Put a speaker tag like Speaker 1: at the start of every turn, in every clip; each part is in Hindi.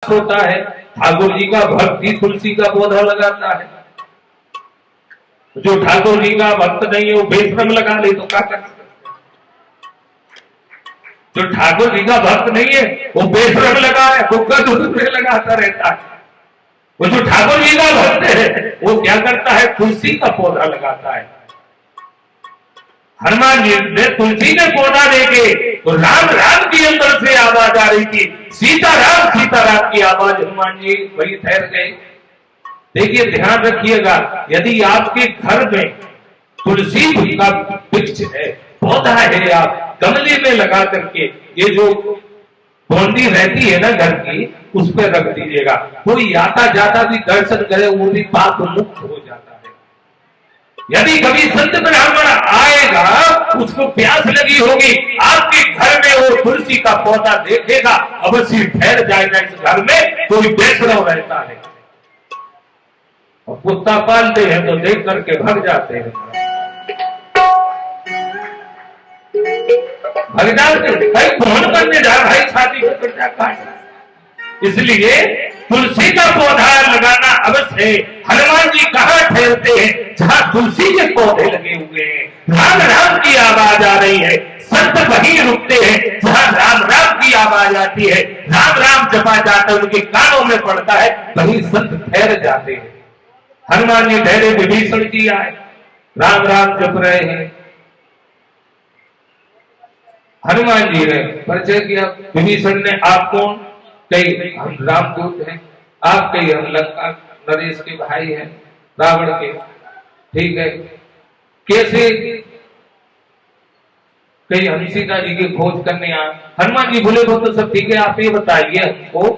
Speaker 1: होता है, ठाकुर जी का भक्त ही तुलसी का पौधा लगाता है। जो ठाकुर जी का भक्त नहीं है वो बेशरम लगा ले तो क्या कर सकते? जो ठाकुर जी का भक्त नहीं है वो बेशरम लगा है, गुग्गा दूसरे लगाता रहता है। वो जो ठाकुर जी का भक्त है वो क्या करता है? तुलसी का पौधा लगाता है। हनुमान जी ने तुलसी ने पौधा देके तो राम राम की अंदर से आवाज आ रही थी, सीताराम सीताराम की आवाज हनुमान जी वही ठहर गए। देखिए ध्यान रखिएगा, यदि आपके घर में तुलसी का वृक्ष है, पौधा है, आप गमले में लगा करके ये जो बाउंड्री रहती है ना घर की, उस पर रख दीजिएगा। कोई आता जाता भी दर्शन करे वो भी पाप मुक्त हो जाता है। यदि कभी संत ब्राह्मण आएगा, उसको प्यास लगी होगी, आपके घर में वो तुलसी का पौधा देखेगा, अवश्य ठहर जाएगा। इस घर में कोई बेशरम रहता है। और कुत्ता पालते हैं तो देख करके भाग जाते हैं, भाग जाते भाई कौन करने जा भाई छाती को कटा काट। इसलिए तुलसी का पौधा लगाना अवश्य है। हनुमान जी कहाँ ठहरते हैं? जहाँ तुलसी के पौधे लगे हुए हैं, राम राम की आवाज आ रही है, संत वहीं रुकते हैं जहाँ राम राम की आवाज आती है, राम राम जपा जाता है, उनके कानों में पड़ता है, वहीं संत ठहर जाते हैं। हनुमान जी ठहरे, विभीषण जी आए, राम राम जप रहे हैं। हनुमान जी ने परिचय किया, विभीषण ने आप कौन? कई हम रामदूत हैं। आप कई हम लंका नरेश के भाई हैं, रावण के। ठीक है, कैसे? कई हम सीता जी की खोज करने आए। हनुमान जी बोले तो सब ठीक है, आप ये बताइए हमको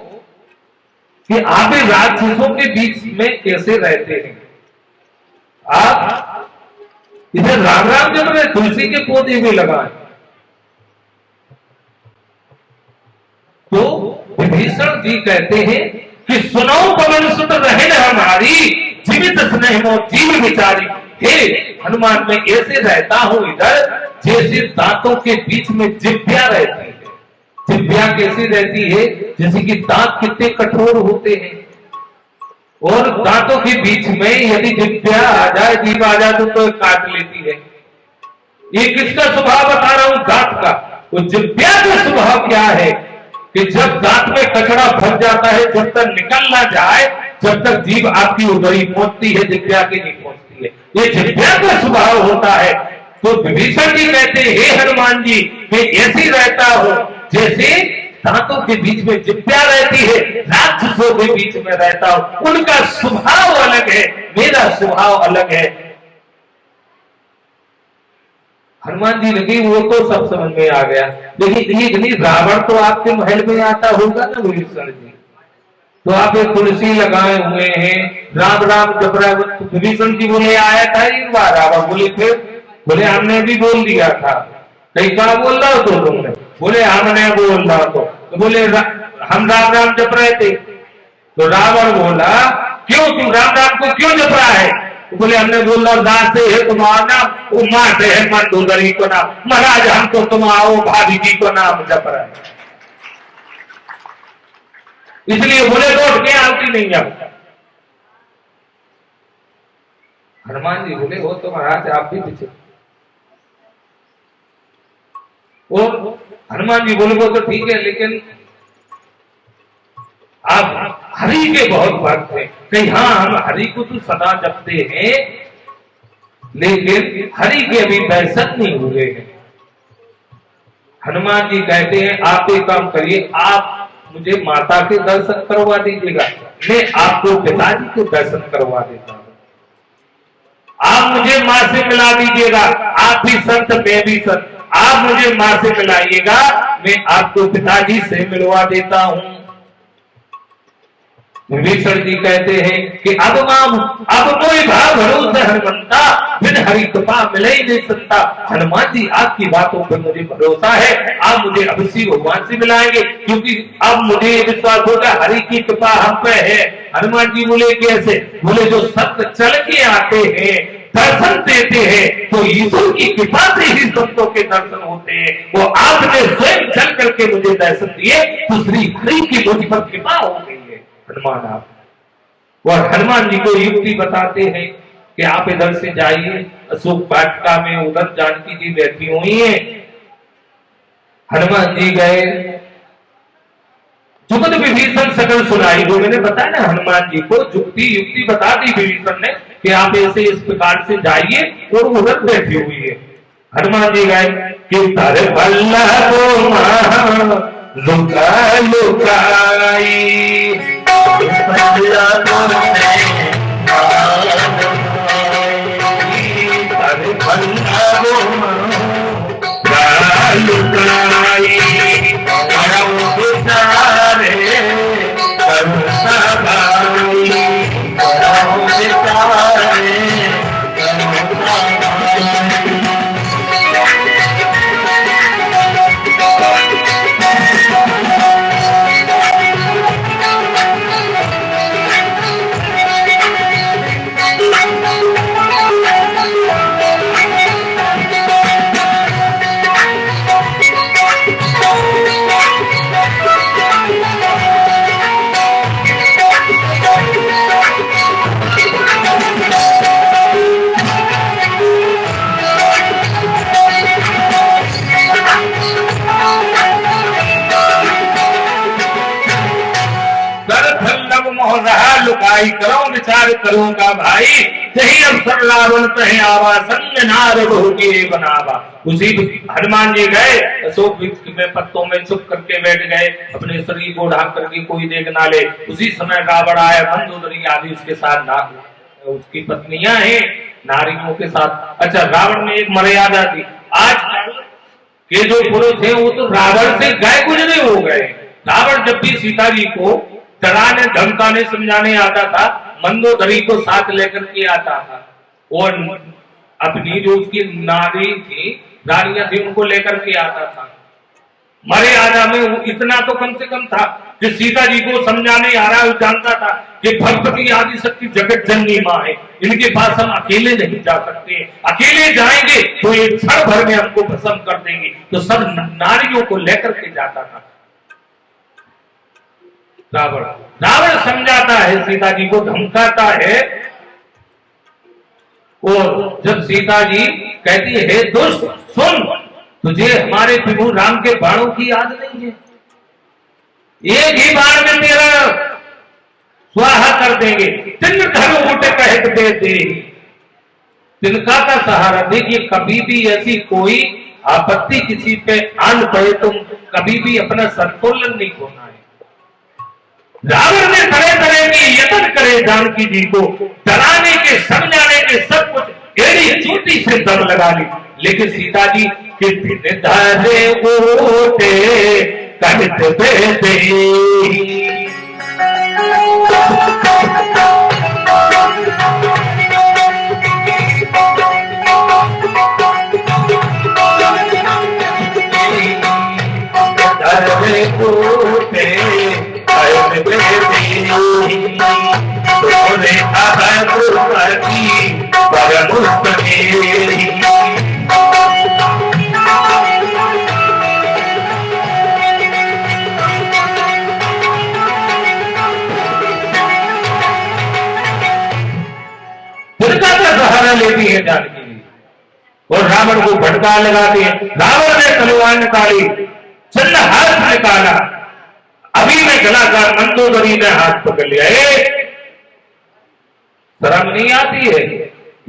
Speaker 1: कि आप राक्षसों के बीच में कैसे रहते हैं? आप इधर राम राम जब रहे, तुलसी के पौधे भी लगाए। तो विभीषण जी कहते हैं कि सुनो पवन सुत रहन हमारी, जीवित स्नेह मो जीव विचारी। हे हनुमान, मैं ऐसे रहता हूं इधर जैसे दांतों के बीच में जिभ्या रहती है। जिभ्या कैसी रहती है? जैसे कि दांत कितने कठोर होते हैं, और दांतों के बीच में यदि जिभ्या आ जाए, जीभ आ जाए तो काट लेती है। ये किसका स्वभाव बता रहा हूं? दांत का। वो जिभ्या का स्वभाव क्या है कि जब दांत में कचरा फंस जाता है, जब तक निकल ना जाए, जब तक जीभ आपकी उधर ही पहुंचती है, जिभ्या की नहीं पहुंचती है। ये जिभ्या का स्वभाव होता है। तो विभीषण जी कहते हैं, हे हनुमान जी, मैं ऐसे रहता हूं जैसे दांतों के बीच में जिभ्या रहती है, राक्षसों के बीच में रहता हूं। उनका स्वभाव अलग है, मेरा स्वभाव अलग है। हनुमान जी लगी, वो तो सब समझ में आ गया। लेकिन रावण तो आपके महल में आता होगा ना विभीषण जी, तो आप एक तुलसी लगाए हुए हैं, राम राम जप रहा। विभीषण जी बोले आया था एक बार, रावण बोले फिर? बोले हमने भी बोल दिया था। कहीं कहा बोल रहा हो तो तुमने? बोले हमने बोल रहा तो बोले हम राम राम जप रहे थे। तो रावण बोला क्यों, तुम राम राम को क्यों जप रहा है? तो बोले हमने बोला दास से है तुम्हारा नाम, उमा से है मंदोदरी को नाम, महाराज हम तो तुम आओ भाभी जी को नाम जप रहे हैं, इसलिए बोले लौट के आती नहीं अब। हनुमान जी बोले हो तो महाराज आप भी पीछे। और हनुमान जी बोले वो तो ठीक है, लेकिन आप हरि के बहुत भक्त हैं। कहीं हाँ हम हरि को तो सदा जपते हैं, लेकिन हरि के अभी दर्शन नहीं हुए हैं। हनुमान जी कहते हैं आप एक काम करिए, आप मुझे माता के दर्शन करवा दीजिएगा, मैं आपको पिताजी के दर्शन करवा देता हूं। आप मुझे मां से मिला दीजिएगा, आप भी संत मैं भी संत, आप मुझे मां से मिलाइएगा, मैं आपको पिताजी से मिलवा देता हूं। विभीषण जी कहते हैं कि अब कोई भाव भरोसा हनुमंता, बिन हरि कृपा मिले ही नहीं सकता। हनुमान जी आपकी बातों पर मुझे भरोसा है, आप मुझे अवश्य भगवान से मिलाएंगे, क्योंकि अब मुझे विश्वास होगा हरि की कृपा हम पे है। हनुमान जी बोले कैसे? बोले जो सत्य चल के आते हैं, दर्शन देते हैं, तो ईश्वर की कृपा से ही संतों के दर्शन होते हैं। वो आपने स्वयं चल करके मुझे दर्शन दिए, तो श्री हरि की मुझ पर कृपा हो गई। हनुमान आप। और हनुमान जी को युक्ति बताते हैं कि आप इधर से जाइए, अशोक वाटिका में उधर जानकी जी बैठी हुई है। हनुमान जी गए, जुगत विभीषण सकल सुनाई, जो मैंने बताया ना हनुमान जी को युक्ति बता दी विभीषण ने कि आप ऐसे इस प्रकार से जाइए, और उधर बैठी हुई है। हनुमान जी गए कि तारे बल्ला लुका लुकाई लुकाई करो विचार करूंगा भाई, यही अवसर रावण कहे आवा संग नार के बनावा। उसी हनुमान जी गए अशोक वृक्ष में पत्तों में चुप करके बैठ गए, अपने शरीर को ढाक करके कोई देख ना ले। उसी समय रावण आया, मंदोदरी आदि उसके साथ ना, उसकी पत्नियां हैं नारियों के साथ। अच्छा, रावण में एक मर्यादा थी, आज के जो पुरुष है वो तो रावण से गए गुजरे हो गए। रावण जब भी सीता जी को डराने धमकाने समझाने आता था, मंदोदरी को साथ लेकर के आता था, और अपनी जो उसकी नारी थी, रानियां थी, उनको लेकर के आता था। मर्यादा में इतना तो कम से कम था कि सीता जी को समझाने आ रहा है, जानता था कि भगवती आदि शक्ति जगत जननी माँ है, इनके पास हम अकेले नहीं जा सकते, अकेले जाएंगे तो एक क्षण भर में हमको भस्म कर देंगे। तो सब नारियों को लेकर के जाता था रावण। रावण समझाता है सीता जी को, धमकाता है, और जब सीता जी कहती है दुष्ट सुन, तुझे हमारे प्रभु राम के बाणों की याद नहीं है, एक ही बाण में तेरा स्वाहा कर देंगे। तिन धर्म उठ कहत दे दे, तिनका का सहारा। देखिए, कभी भी ऐसी कोई आपत्ति किसी पे आन पड़े तो कभी भी अपना संतुलन नहीं खोना है। रावण ने तरह तरह के यत्न करे जानकी जी को डराने के, समझाने के, सब कुछ एड़ी चोटी से दम लगा ली, लेकिन सीता जी के दिन धारे ओटे कहते बेटे सहारा लेती है जानकी, और रावण को भटका लगाती है। रावण ने तलवार निकाली, चंद हाथ निकाला, अभी में गलाकार मंदोदरी ने हाथ पकड़ लिया। शर्म नहीं आती है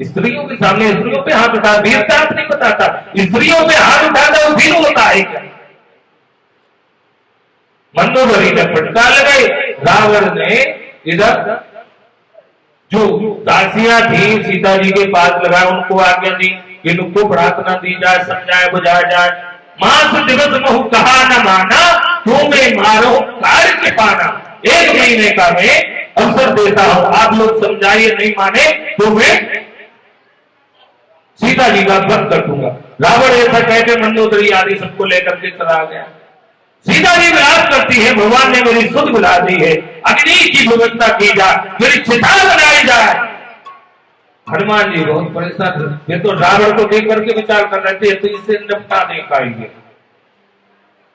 Speaker 1: स्त्रियों के सामने? स्त्रियों पे हाथ उठा, वीरता नहीं बताता, स्त्रियों पे हाथ उठाता वो वीर होता है क्या? मंदोदरी ने फटका लगाई। रावण ने इधर जो दासियां थी सीता जी के पास लगाए, उनको आज्ञा दी कि इनको प्रार्थना दी जाए, समझाए बुझाया जाए। मास दिवस महु कहा न माना, तुम्हें मारो कार्य के पाना। 1 महीने का मैं अवसर देता हूं, आप लोग समझाइए, नहीं माने तो मैं सीता जी का वध कर दूंगा। रावण ऐसा कहकर मंदोदरी आदि सबको लेकर के चला गया। सीता जी विलास करती है, भगवान ने मेरी सुध बुला दी है, अग्नि की व्यवस्था की जाए, मेरी चिता बनाई जाए। हनुमान जी बहुत परेशान थे, ये तो रावण को देख करके विचार कर रहे थे तो इसे निपटा नहीं पाएंगे,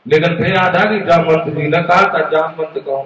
Speaker 1: लेकिन फिर याद आ गई जामवंत जी ने कहा था, जामवंत कहो